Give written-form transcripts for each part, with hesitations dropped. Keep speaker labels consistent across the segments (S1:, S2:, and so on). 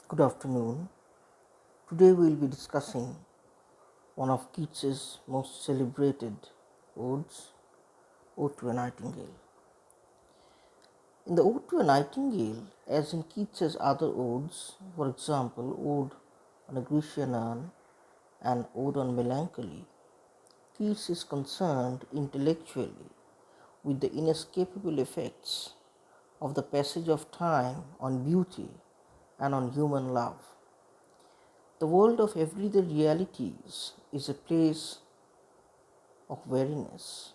S1: Good afternoon. Today we will be discussing one of Keats's most celebrated odes, Ode to a Nightingale. In the Ode to a Nightingale, as in Keats's other odes, for example, Ode on a Grecian urn and Ode on Melancholy, Keats is concerned intellectually with the inescapable effects of the passage of time on beauty and on human love. The world of everyday realities is a place of weariness,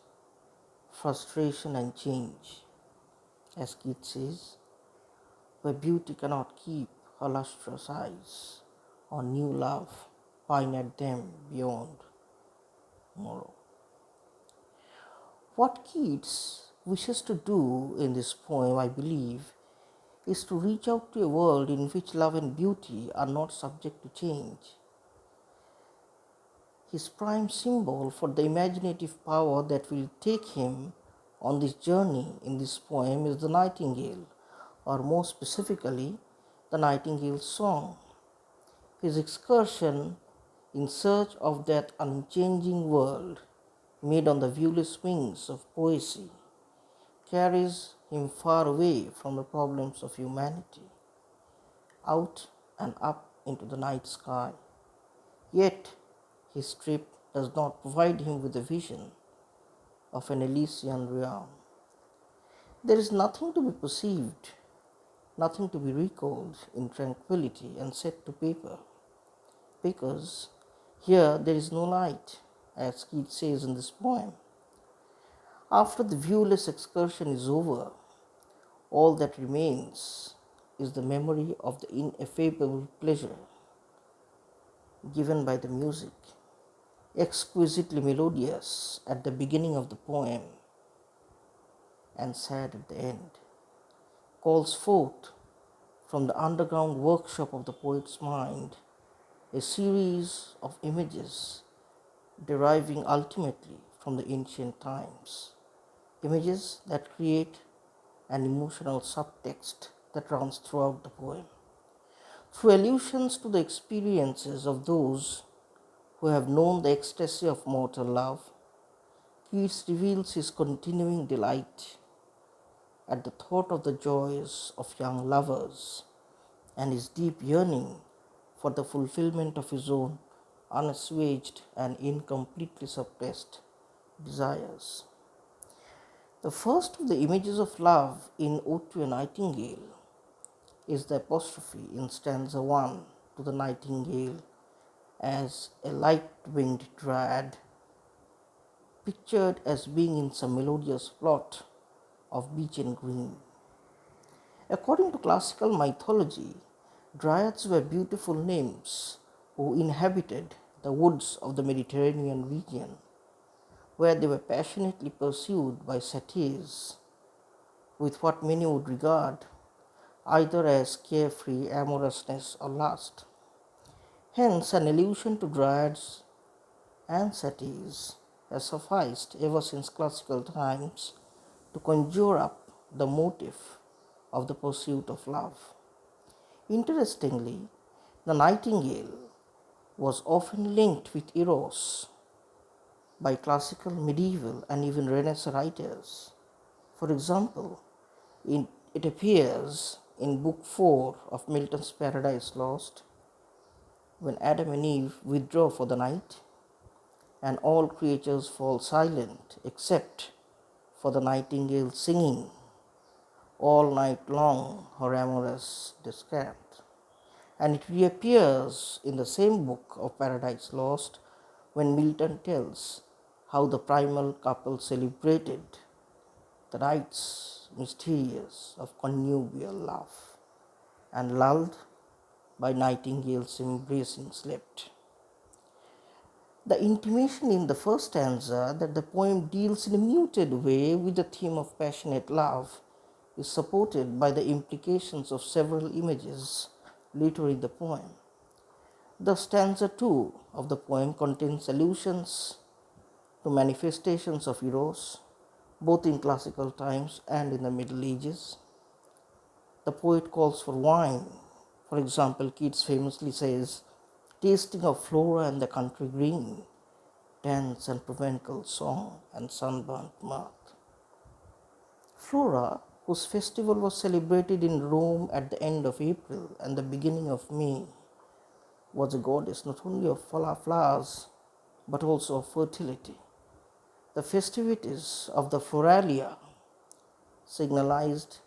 S1: frustration, and change, as Keats says, where beauty cannot keep her lustrous eyes on new love, pine at them beyond morrow. What Keats wishes to do in this poem, I believe, is to reach out to a world in which love and beauty are not subject to change. His prime symbol for the imaginative power that will take him on this journey in this poem is the nightingale, or more specifically, the Nightingale's song. His excursion in search of that unchanging world made on the viewless wings of poesy carries him far away from the problems of humanity, out and up into the night sky. Yet his trip does not provide him with a vision of an Elysian realm. There is nothing to be perceived, nothing to be recalled in tranquility and set to paper, because here there is no light, as Keats says in this poem. After the viewless excursion is over, all that remains is the memory of the ineffable pleasure given by the music, exquisitely melodious at the beginning of the poem and sad at the end, calls forth from the underground workshop of the poet's mind a series of images deriving ultimately from the ancient times, images that create an emotional subtext that runs throughout the poem. Through allusions to the experiences of those who have known the ecstasy of mortal love, Keats reveals his continuing delight at the thought of the joys of young lovers and his deep yearning for the fulfillment of his own unassuaged and incompletely suppressed desires. The first of the images of love in Ode to a Nightingale is the apostrophe in stanza 1 to the nightingale as a light-winged dryad, pictured as being in some melodious plot of beech and green. According to classical mythology, dryads were beautiful nymphs who inhabited the woods of the Mediterranean region, where they were passionately pursued by satyrs with what many would regard either as carefree amorousness or lust. Hence, an allusion to dryads and satyrs has sufficed ever since classical times to conjure up the motive of the pursuit of love. Interestingly, the nightingale was often linked with Eros by classical, medieval, and even Renaissance writers. For example, it appears in Book 4 of Milton's Paradise Lost when Adam and Eve withdraw for the night and all creatures fall silent except for the nightingale singing all night long her amorous descant. And it reappears in the same book of Paradise Lost when Milton tells how the primal couple celebrated the rites mysterious of connubial love and lulled by nightingales embracing slept. The intimation in the first stanza that the poem deals in a muted way with the theme of passionate love is supported by the implications of several images later in the poem. The stanza 2 of the poem contains allusions to manifestations of Eros, both in classical times and in the Middle Ages. The poet calls for wine For example, Keats famously says, tasting of flora and the country green, dance and provincial song and sunburnt mirth. Flora, whose festival was celebrated in Rome at the end of April and the beginning of May, was a goddess not only of flowers but also of fertility. The festivities of the Floralia signalized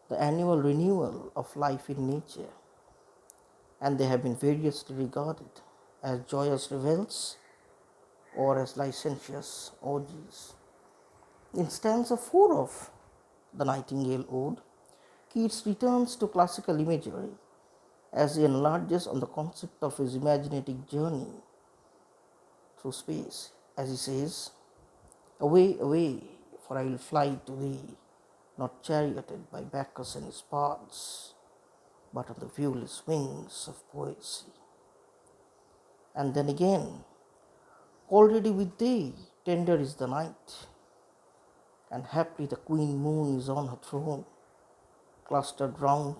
S1: the annual renewal of life in nature, and they have been variously regarded as joyous revels or as licentious orgies. In stanza 4 of the Nightingale Ode, Keats returns to classical imagery as he enlarges on the concept of his imaginative journey through space, as he says, away, away, for I will fly to thee, not charioted by Bacchus and his bards, but on the viewless wings of poesy. And then again, already with thee, tender is the night, and haply the queen moon is on her throne, clustered round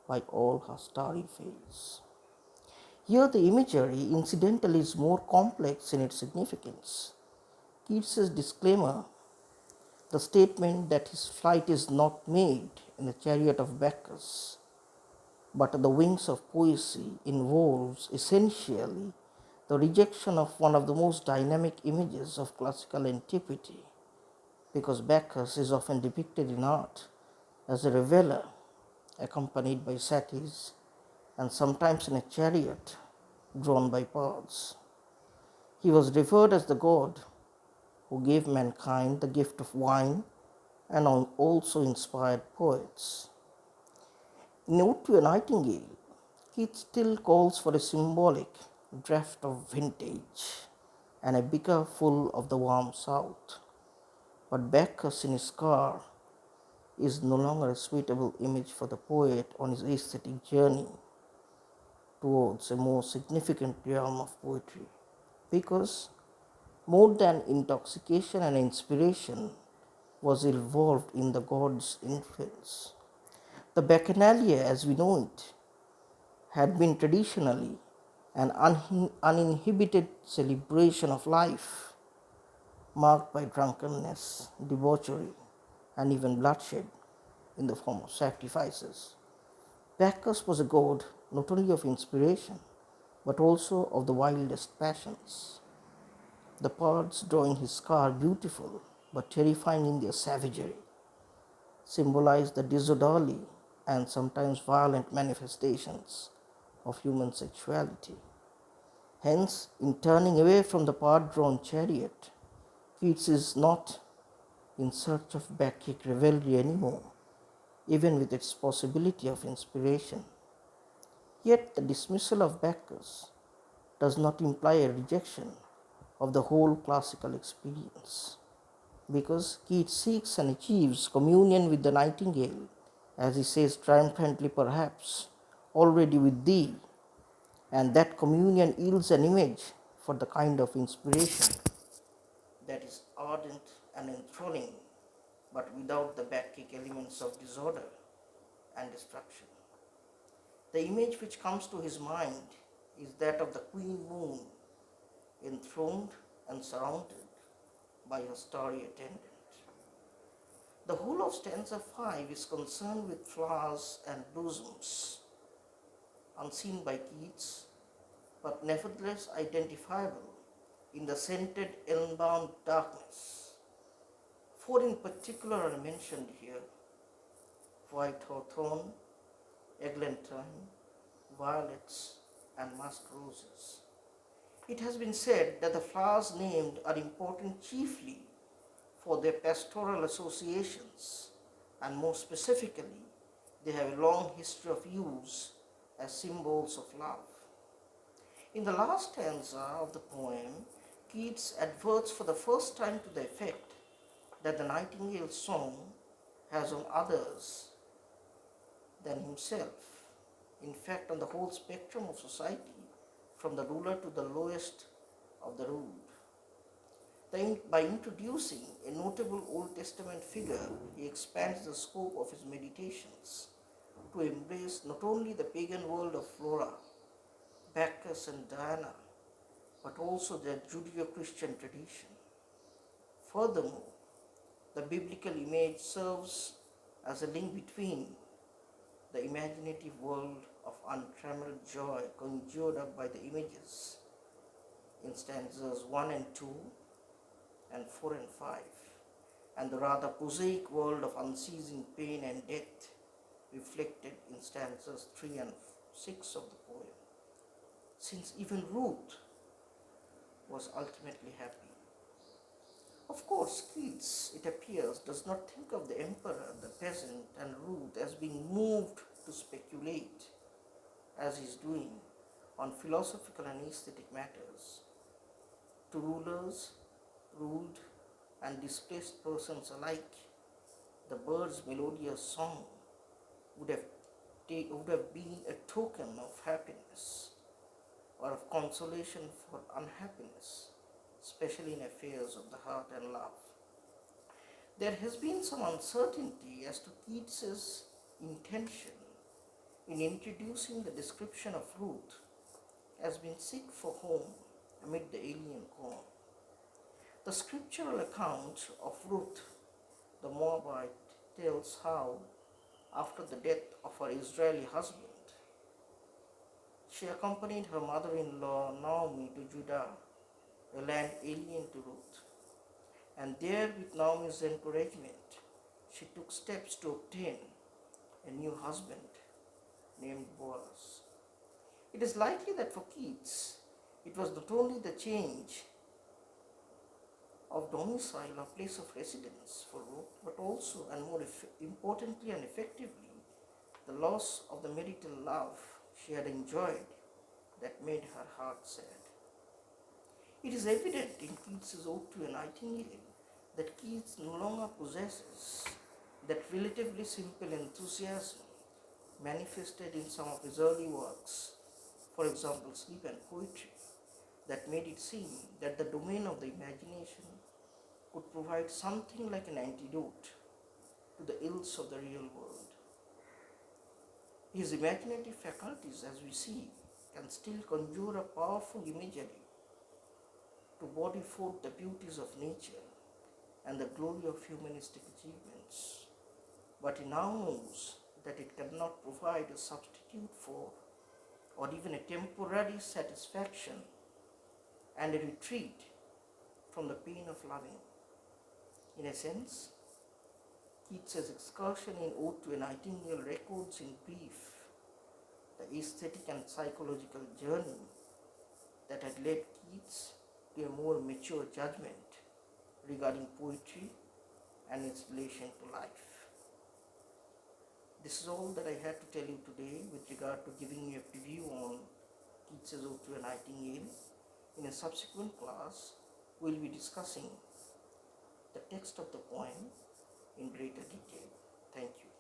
S1: by all her starry face. Here the imagery, incidentally, is more complex in its significance. Keats's disclaimer, the statement that his flight is not made in the chariot of Bacchus, but on the wings of poesy, involves essentially the rejection of one of the most dynamic images of classical antiquity, because Bacchus is often depicted in art as a reveler accompanied by satyrs and sometimes in a chariot drawn by bards. He was revered as the god who gave mankind the gift of wine and also inspired poets. In Ode to a Nightingale, Keats still calls for a symbolic draught of vintage and a beaker full of the warm south. But Bacchus in his car is no longer a suitable image for the poet on his aesthetic journey towards a more significant realm of poetry, because more than intoxication and inspiration was involved in the god's influence. The Bacchanalia, as we know it, had been traditionally an uninhibited celebration of life, marked by drunkenness, debauchery, and even bloodshed in the form of sacrifices. Bacchus was a god not only of inspiration, but also of the wildest passions. The parts drawing his car beautiful but terrifying in their savagery symbolize the disorderly and sometimes violent manifestations of human sexuality. Hence, in turning away from the part-drawn chariot, Keats is not in search of Bacchic revelry anymore, even with its possibility of inspiration. Yet the dismissal of Bacchus does not imply a rejection of the whole classical experience, because Keats seeks and achieves communion with the nightingale, as he says triumphantly perhaps, already with thee, and that communion yields an image for the kind of inspiration that is ardent and enthralling, but without the Bacchic elements of disorder and destruction. The image which comes to his mind is that of the queen moon, enthroned and surrounded by her starry attendant. The whole of stanza 5 is concerned with flowers and blossoms, unseen by Keats, but nevertheless identifiable in the scented elm-bound darkness. Four in particular are mentioned here: white hawthorn, eglantine, violets, and musk roses. It has been said that the flowers named are important chiefly for their pastoral associations, and more specifically, they have a long history of use as symbols of love. In the last stanza of the poem, Keats adverts for the first time to the effect that the nightingale's song has on others than himself, in fact on the whole spectrum of society, from the ruler to the lowest of the ruled. By introducing a notable Old Testament figure, he expands the scope of his meditations to embrace not only the pagan world of Flora, Bacchus, and Diana, but also their Judeo Christian tradition. Furthermore, the biblical image serves as a link between the imaginative world of untrammeled joy conjured up by the images in stanzas 1 and 2 and 4 and 5, and the rather prosaic world of unceasing pain and death reflected in stanzas 3 and 6 of the poem. Since even Ruth was ultimately happy. Of course, Keats, it appears, does not think of the emperor, the peasant, and Ruth as being moved to speculate, as he's doing, on philosophical and aesthetic matters. To rulers, ruled, and displaced persons alike, the bird's melodious song would have been a token of happiness or of consolation for unhappiness, especially in affairs of the heart and love. There has been some uncertainty as to Keats's intention in introducing the description of Ruth as being sick for home amid the alien corn. The scriptural account of Ruth the Moabite tells how, after the death of her Israeli husband, she accompanied her mother-in-law Naomi to Judah, a land alien to Ruth, and there, with Naomi's encouragement, she took steps to obtain a new husband named Boaz. It is likely that for Keats, it was not only the change of domicile or place of residence for Ruth, but also, and more importantly and effectively, the loss of the marital love she had enjoyed that made her heart sad. It is evident in Keats's Ode to a Nightingale that Keats no longer possesses that relatively simple enthusiasm manifested in some of his early works, for example, Sleep and Poetry, that made it seem that the domain of the imagination could provide something like an antidote to the ills of the real world. His imaginative faculties, as we see, can still conjure a powerful imagery to body forth the beauties of nature and the glory of humanistic achievements. But he now knows that it cannot provide a substitute for, or even a temporary satisfaction and a retreat from the pain of loving. In a sense, Keats's excursion in Ode to a Nightingale records in brief the aesthetic and psychological journey that had led Keats to a more mature judgment regarding poetry and its relation to life. This is all that I had to tell you today with regard to giving you a preview on Keats's Ode to a Nightingale. In a subsequent class, we will be discussing the text of the poem in greater detail. Thank you.